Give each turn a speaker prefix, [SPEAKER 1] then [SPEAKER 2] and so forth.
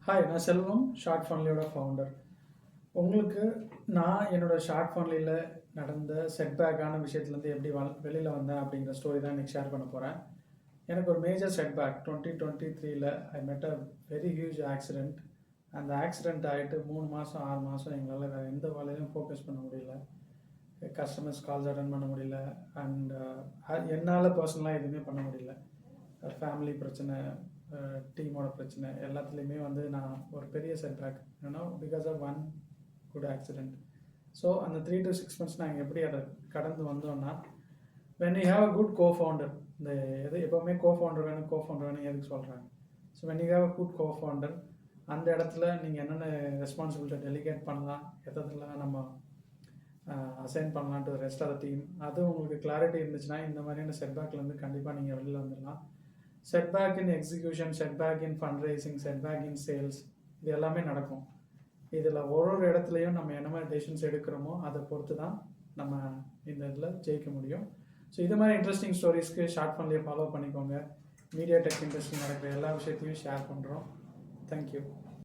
[SPEAKER 1] Hi, நான் செல்வம், short ஃபன்லியோட founder. உங்களுக்கு நான் என்னோடய ஷார்ட் ஃபன்லியில் நடந்த செட்பேக்கான விஷயத்துலேருந்து எப்படி வெளியில் வந்தேன் அப்படிங்கிற ஸ்டோரி தான் இன்றைக்கி ஷேர் பண்ண போகிறேன். எனக்கு ஒரு மேஜர் செட்பேக் 2023 ஐ மெட் அ வெரி ஹியூஜ் ஆக்சிடெண்ட். அந்த ஆக்சிடெண்ட் ஆகிட்டு 3 மாதம் 6 மாதம் எங்களால் வேறு எந்த வேலையிலும் ஃபோக்கஸ் பண்ண முடியல. கஸ்டமர்ஸ் கால்ஸ் அட்டன் பண்ண முடியல. அண்ட் என்னால் பர்சனலாக எதுவுமே பண்ண முடியல. ஃபேமிலி பிரச்சனை, டீமோட பிரச்சனை எல்லாத்துலேயுமே வந்து நான் ஒரு பெரிய setback because of one good accident. So அந்த 3 to 6 months நாங்கள் எப்படி அதை கடந்து வந்தோம்னா, when you have a good co-founder, இந்த எப்போவுமே கோஃபவுண்டர் வேணும் எதுக்கு சொல்கிறாங்க. So when you have a good co-founder, அந்த இடத்துல நீங்கள் என்னென்ன ரெஸ்பான்சிபிலிட்டி டெலிகேட் பண்ணலாம், எதெல்லாம் நம்ம அசைன் பண்ணலான்ட்டு ரெஸ்ட் ஆஃப் த டீம், அது உங்களுக்கு கிளாரிட்டி இருந்துச்சுன்னா இந்த மாதிரியான செட்பேக்லேருந்து கண்டிப்பாக நீங்கள் வெளியில் வந்துடலாம். செட்பேக் இன் எக்ஸிக்யூஷன், செட்பேக் இன் ஃபண்ட் ரைசிங், செட்பேக் இன் சேல்ஸ், இது எல்லாமே நடக்கும். இதில் ஒரு இடத்துலையும் நம்ம என்ன மாதிரி டெசிஷன்ஸ் எடுக்கிறோமோ அதை பொறுத்து தான் நம்ம இந்த இதில் ஜெயிக்க முடியும். ஸோ இது மாதிரி இன்ட்ரெஸ்டிங் ஸ்டோரிஸ்க்கு ஷார்ட் ஃபன்லேயே ஃபாலோ பண்ணிக்கோங்க. மீடியா டெக் இண்டஸ்ட்ரி நடக்கிற எல்லா விஷயத்தையும் ஷேர் பண்ணுறோம். தேங்க்யூ.